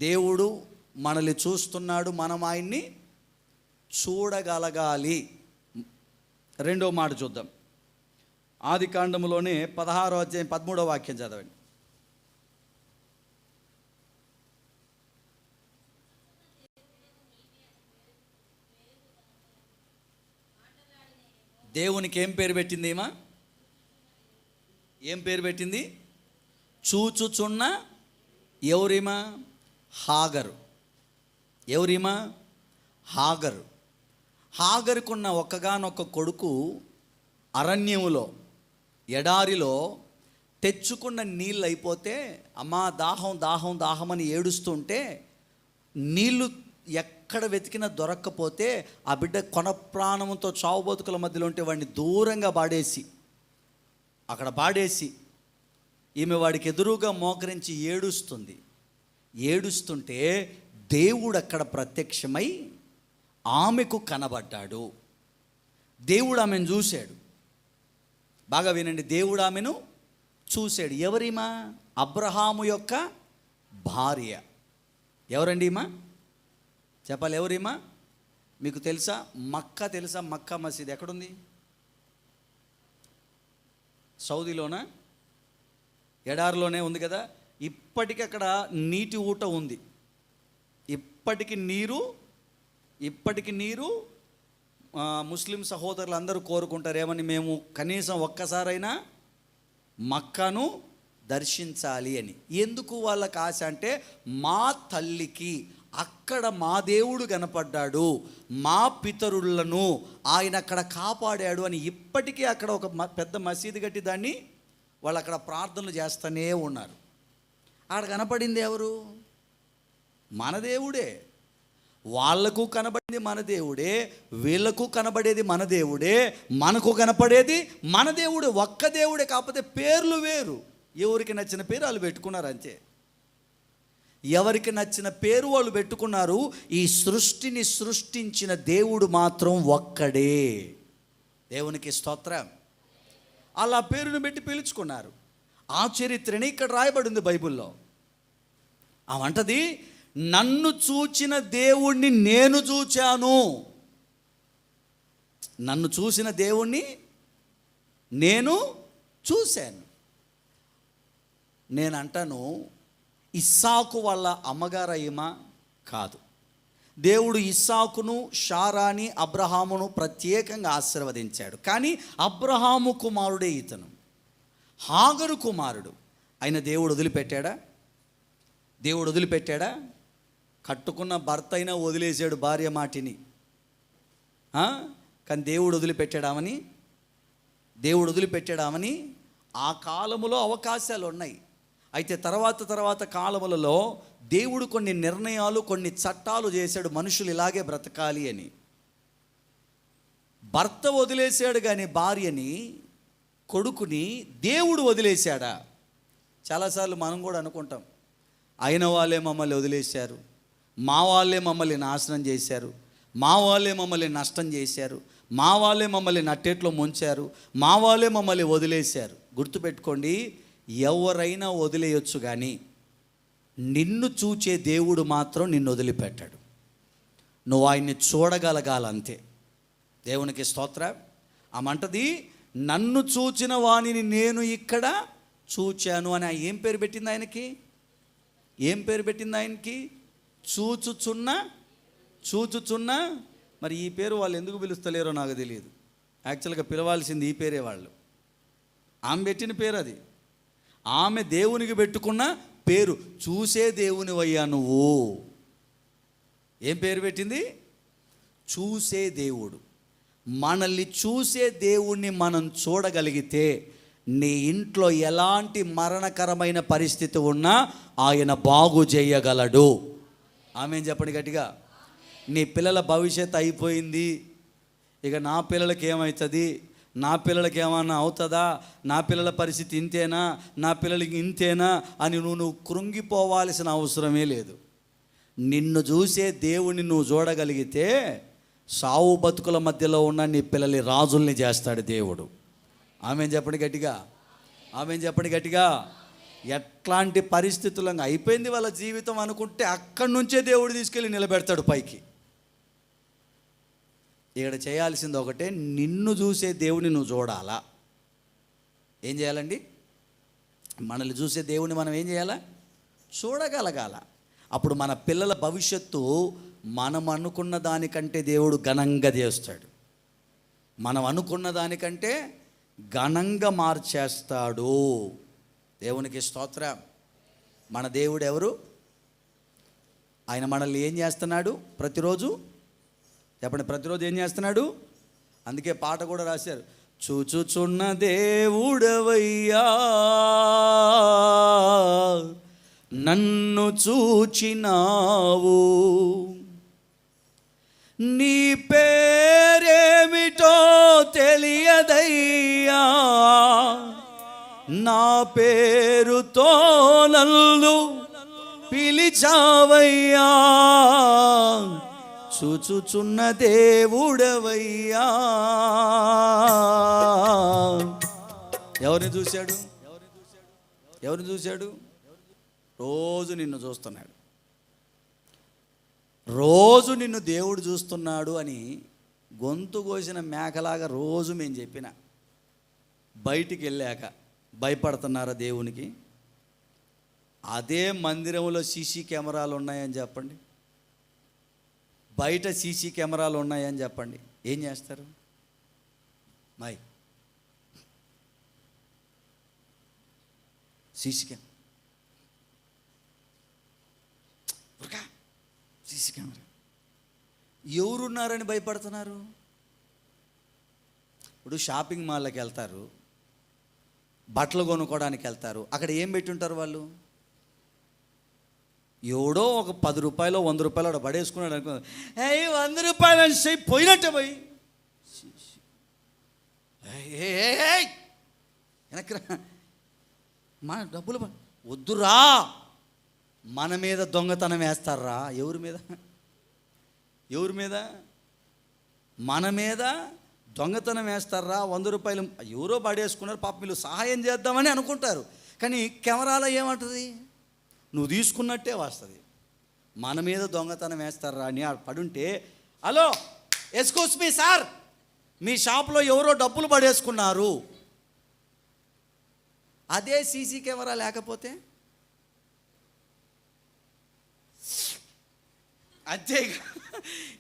దేవుడు మనల్ని చూస్తున్నాడు, మనం ఆయన్ని చూడగలగాలి. రెండో మాట చూద్దాం. ఆదికాండములోనే 16వ అధ్యాయం 13వ వాక్యం చదవండి. దేవునికి ఏం పేరు పెట్టింది ఈమె? ఏం పేరు పెట్టింది? చూచుచున్న. ఎవరిమా? హాగరు. ఎవరిమా? హాగరు. హాగరుకున్న ఒక్కగానొక్క కొడుకు అరణ్యములో, ఎడారిలో తెచ్చుకున్న నీళ్ళు అయిపోతే, అమ్మా దాహం దాహం దాహమని ఏడుస్తుంటే, నీళ్ళు ఎక్కడ వెతికినా దొరక్కపోతే ఆ బిడ్డ కొన ప్రాణంతో చావు బతుకుల మధ్యలో ఉంటే వాడిని దూరంగా పాడేసి ఈమె వాడికి ఎదురుగా మోకరించి ఏడుస్తుంటే దేవుడు అక్కడ ప్రత్యక్షమై ఆమెకు కనబడ్డాడు. దేవుడు ఆమెను చూశాడు. బాగా వినండి, దేవుడు ఆమెను చూశాడు. ఎవరిమా? అబ్రహాము యొక్క భార్య. ఎవరండి ఈమా? చెప్పాలి, ఎవరిమా? మీకు తెలుసా? మక్కా తెలుసా? మక్కా మసీద్ ఎక్కడుంది? సౌదీలోనా? ఎడారిలోనే ఉంది కదా. ఇప్పటికి అక్కడ నీటి ఊట ఉంది. ఇప్పటికి నీరు ముస్లిం సహోదరులు అందరూ కోరుకుంటారు ఏమని, మేము కనీసం ఒక్కసారైనా మక్కాను దర్శించాలి అని. ఎందుకు వాళ్ళకి ఆశ అంటే, మా తల్లికి అక్కడ మా దేవుడు కనపడ్డాడు, మా పితరులను ఆయన అక్కడ కాపాడాడు అని ఇప్పటికీ అక్కడ ఒక పెద్ద మసీదు కట్టి దాన్ని వాళ్ళు అక్కడ ప్రార్థనలు చేస్తూనే ఉన్నారు. ఆడ కనపడింది ఎవరు? మన దేవుడే. వాళ్లకు కనబడింది మన దేవుడే, వీళ్లకు కనబడేది మన దేవుడే, మనకు కనపడేది మన దేవుడే. ఒక్క దేవుడే, కాకపోతే పేర్లు వేరు. ఎవరికి నచ్చిన పేరు వాళ్ళు పెట్టుకున్నారు అంతే. ఎవరికి నచ్చిన పేరు వాళ్ళు పెట్టుకున్నారు. ఈ సృష్టిని సృష్టించిన దేవుడు మాత్రం ఒక్కడే. దేవునికి స్తోత్రం. అలా పేరును పెట్టి పిలుచుకున్నారు. ఆ చరిత్రని ఇక్కడ రాయబడింది బైబిల్లో. అవంటది, నన్ను చూచిన దేవుణ్ణి నేను చూచాను. నన్ను చూసిన దేవుణ్ణి నేను చూశాను. నేనంటాను, ఇస్సాకు వాళ్ళ అమ్మగారు అయ్యమా? కాదు. దేవుడు ఇస్సాకును, షారాని, అబ్రహామును ప్రత్యేకంగా ఆశీర్వదించాడు. కానీ అబ్రహాము కుమారుడే ఇతను, హాగరు కుమారుడు. ఆయన దేవుడు వదిలిపెట్టాడా? కట్టుకున్న భర్త అయినా వదిలేసాడు భార్య మాటిని. కానీ దేవుడు వదిలిపెట్టాడామని ఆ కాలములో అవకాశాలు ఉన్నాయి. అయితే తర్వాత కాలములలో దేవుడు కొన్ని నిర్ణయాలు, కొన్ని చట్టాలు చేశాడు, మనుషులు ఇలాగే బ్రతకాలి అని. భర్త వదిలేశాడు కానీ భార్యని, కొడుకుని దేవుడు వదిలేశాడా? చాలాసార్లు మనం కూడా అనుకుంటాం, అయిన వాళ్ళే మమ్మల్ని వదిలేశారు, మా వాళ్ళే మమ్మల్ని నాశనం చేశారు, మా వాళ్ళే మమ్మల్ని నష్టం చేశారు, మా వాళ్ళే మమ్మల్ని నట్టేట్లో ముంచారు, మా వాళ్ళే మమ్మల్ని వదిలేశారు. గుర్తుపెట్టుకోండి, ఎవరైనా వదిలేయొచ్చు కానీ నిన్ను చూచే దేవుడు మాత్రం నిన్ను వదిలిపెట్టాడు. నువ్వు ఆయన్ని చూడగలగాలంతే. దేవునికి స్తోత్రం. ఆమంటది, నన్ను చూచిన వాణిని నేను ఇక్కడ చూచాను అని. ఏం పేరు పెట్టింది ఆయనకి? చూచుచున్న. మరి ఈ పేరు వాళ్ళు ఎందుకు పిలుస్తలేరో నాకు తెలియదు. యాక్చువల్గా పిలవాల్సింది ఈ పేరే వాళ్ళు. ఆమె పెట్టిన పేరు అది. ఆమె దేవునికి పెట్టుకున్న పేరు. చూసే దేవునివయ్యా నువ్వు. ఏం పేరు పెట్టింది? చూసే దేవుడు. మనల్ని చూసే దేవుణ్ణి మనం చూడగలిగితే నీ ఇంట్లో ఎలాంటి మరణకరమైన పరిస్థితి ఉన్నా ఆయన బాగు చేయగలడు. ఆమేన్ చెప్పండి గట్టిగా. నీ పిల్లల భవిష్యత్తు అయిపోయింది, ఇక నా పిల్లలకి ఏమవుతుంది, నా పిల్లలకి ఏమన్నా అవుతుందా, నా పిల్లల పరిస్థితి ఇంతేనా, నా పిల్లలకి ఇంతేనా అని నువ్వు కృంగిపోవాల్సిన అవసరమే లేదు. నిన్ను చూసే దేవుణ్ణి నువ్వు చూడగలిగితే సావు బతుకుల మధ్యలో ఉన్న నీ పిల్లల్ని రాజుల్ని చేస్తాడు దేవుడు. ఆమేన్ చెప్పండి గట్టిగా. ఎట్లాంటి పరిస్థితులంగా అయిపోయింది వాళ్ళ జీవితం అనుకుంటే అక్కడి నుంచే దేవుడు తీసుకెళ్ళి నిలబెడతాడు పైకి. ఇక్కడ చేయాల్సింది ఒకటే, నిన్ను చూసే దేవుని నువ్వు చూడాలా. ఏం చేయాలండి? మనల్ని చూసే దేవుని మనం ఏం చేయాలా? చూడగలగాల. అప్పుడు మన పిల్లల భవిష్యత్తు మనం అనుకున్న దానికంటే దేవుడు ఘనంగా చేస్తాడు. మనం అనుకున్న దానికంటే ఘనంగా మార్చేస్తాడు. దేవునికి స్తోత్రం. మన దేవుడు ఎవరు? ఆయన మనల్ని ఏం చేస్తున్నాడు? ప్రతిరోజు చెప్పండి, ప్రతిరోజు ఏం చేస్తున్నాడు? అందుకే పాట కూడా రాశారు, చూచుచున్న దేవుడవయ్యా నన్ను చూచినావు, నీ పేరేమిటో తెలియదయ్యా, నా పేరుతో నన్ను పిలిచావయ్యా, చూచుచున్న దేవుడవయ్యా. ఎవరిని చూశాడు? ఎవరిని చూశాడు? రోజు నిన్ను చూస్తున్నాడు. రోజు నిన్ను దేవుడు చూస్తున్నాడు అని గొంతు కోసిన మేకలాగా రోజు మేము చెప్పిన, బయటికి వెళ్ళాక భయపడుతున్నారా దేవునికి? అదే మందిరంలో సీసీ కెమెరాలు ఉన్నాయని చెప్పండి, బయట సీసీ కెమెరాలు ఉన్నాయని చెప్పండి, ఏం చేస్తారు? My CC camera, CC camera, ఎవరున్నారని భయపడుతున్నారు? ఇప్పుడు షాపింగ్ మాల్లోకి వెళ్తారు, బట్టలు కొనుక్కోవడానికి వెళ్తారు, అక్కడ ఏం పెట్టుంటారు వాళ్ళు? ఎవడో ఒక 10 రూపాయలు 100 రూపాయలు అక్కడ పడేసుకున్నాడు అనుకో, 100 రూపాయలు అని పోయినట్టే పోయి వెనక్కిరా, మా డబ్బులు వద్దురా. మన మీద దొంగతనం వేస్తారా? ఎవరి మీద? ఎవరి మీద? మన మీద దొంగతనం వేస్తారా? 100 రూపాయలు ఎవరో పడేసుకున్నారు, పాప వీళ్ళు సహాయం చేద్దామని అనుకుంటారు. కానీ కెమెరాలో ఏమంటుంది? నువ్వు తీసుకున్నట్టే వస్తుంది. మన మీద దొంగతనం వేస్తారా అని పడుంటే, హలో ఎక్స్క్యూజ్ మీ సార్, మీ షాప్లో ఎవరో డబ్బులు పడేసుకున్నారు. అదే సీసీ కెమెరా లేకపోతే అంతే,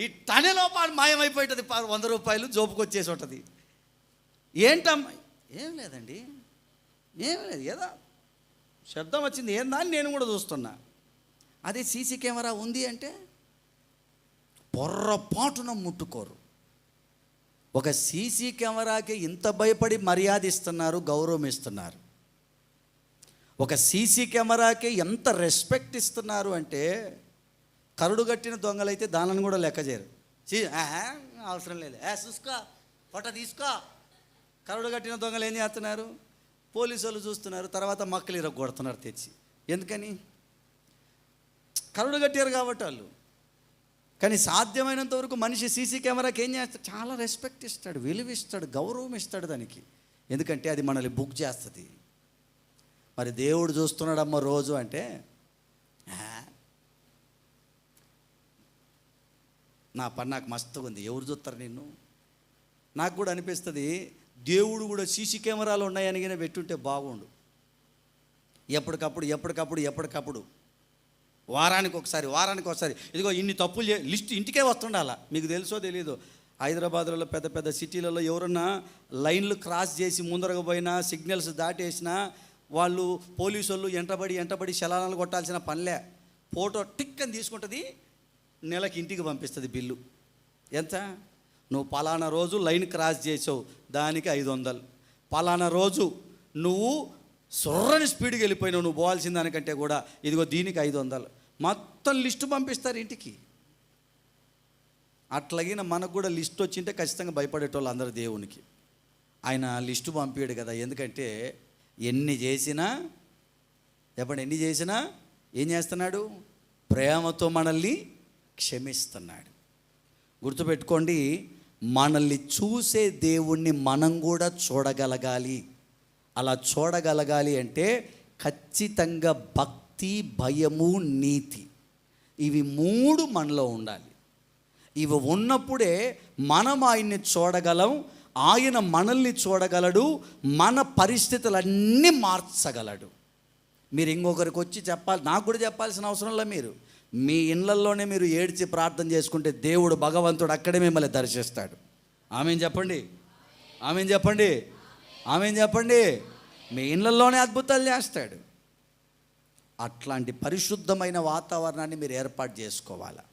ఈ టనెలోపాటు మాయమైపోతుంది. 100 రూపాయలు జోబుకి వచ్చేసి ఉంటుంది. ఏంటమ్మా? ఏం లేదండి, ఏం లేదు, ఏదో శబ్దం వచ్చింది, ఏందా అని నేను కూడా చూస్తున్నా. అదే సీసీ కెమెరా ఉంది అంటే పొర్రపాటున ముట్టుకోరు. ఒక సీసీ కెమెరాకి ఇంత భయపడి మర్యాద ఇస్తున్నారు, గౌరవం ఇస్తున్నారు. ఒక సీసీ కెమెరాకి ఎంత రెస్పెక్ట్ ఇస్తున్నారు అంటే, కరుడు కట్టిన దొంగలైతే దానిని కూడా లెక్క చేయరు. అవసరం లేదు, చూసుకో, ఫోటో తీసుకో. కరుడు కట్టిన దొంగలు ఏం చేస్తున్నారు? పోలీసు వాళ్ళు చూస్తున్నారు, తర్వాత మక్కలు ఇరగొడుతున్నారు తెచ్చి. ఎందుకని? కరుడు కట్టారు కాబట్టి వాళ్ళు. కానీ సాధ్యమైనంత వరకు మనిషి సీసీ కెమెరాకి ఏం చేస్తాడు? చాలా రెస్పెక్ట్ ఇస్తాడు, విలువ ఇస్తాడు, గౌరవం ఇస్తాడు దానికి. ఎందుకంటే అది మనల్ని బుక్ చేస్తుంది. మరి దేవుడు చూస్తున్నాడమ్మ రోజు అంటే, నా పని నాకు మస్తుగా ఉంది, ఎవరు చూస్తారు నిన్ను? నాకు కూడా అనిపిస్తుంది, దేవుడు కూడా సీసీ కెమెరాలు ఉన్నాయని కానీ పెట్టుంటే బాగుండు. ఎప్పటికప్పుడు వారానికి ఒకసారి ఇదిగో ఇన్ని తప్పులు లిస్ట్ ఇంటికే వస్తుండాల. మీకు తెలుసో తెలీదు, హైదరాబాద్లో పెద్ద పెద్ద సిటీలలో ఎవరన్నా లైన్లు క్రాస్ చేసి ముందరగా పోయినా, సిగ్నల్స్ దాటేసినా వాళ్ళు పోలీసు వాళ్ళు ఎంటబడి చలానాలు కొట్టాల్సిన పనిలే. ఫోటో టిక్ అని తీసుకుంటుంది, నెలకి ఇంటికి పంపిస్తుంది బిల్లు. ఎంత? నువ్వు పలానా రోజు లైన్ క్రాస్ చేసావు, దానికి 500. పలానా రోజు నువ్వు సొర్రని స్పీడ్కి వెళ్ళిపోయినావు, నువ్వు పోవాల్సిన దానికంటే కూడా, ఇదిగో దీనికి 500. మొత్తం లిస్టు పంపిస్తారు ఇంటికి. అట్లాగిన మనకు కూడా లిస్ట్ వచ్చింటే ఖచ్చితంగా భయపడేటోళ్ళు అందరూ దేవునికి. ఆయన లిస్టు పంపించాడు కదా, ఎందుకంటే ఎన్ని చేసినా ఏం చేస్తున్నాడు? ప్రేమతో మనల్ని క్షమిస్తున్నాడు. గుర్తుపెట్టుకోండి, మనల్ని చూసే దేవుణ్ణి మనం కూడా చూడగలగాలి. అలా చూడగలగాలి అంటే ఖచ్చితంగా భక్తి, భయము, నీతి, ఇవి 3 మనలో ఉండాలి. ఇవి ఉన్నప్పుడే మనం ఆయన్ని చూడగలం, ఆయన మనల్ని చూడగలడు, మన పరిస్థితులన్నీ మార్చగలడు. మీరు ఇంకొకరికి వచ్చి చెప్పాలి, నాకు కూడా చెప్పాల్సిన అవసరంలో, మీరు మీ ఇళ్ళల్లోనే మీరు ఏడ్చి ప్రార్థన చేసుకుంటే దేవుడు భగవంతుడు అక్కడే మిమ్మల్ని దర్శిస్తాడు. ఆమేన్ చెప్పండి, ఆమేన్ చెప్పండి, ఆమేన్ చెప్పండి. మీ ఇళ్ళల్లోనే అద్భుతాలు చేస్తాడు. అట్లాంటి పరిశుద్ధమైన వాతావరణాన్ని మీరు ఏర్పాటు చేసుకోవాలి.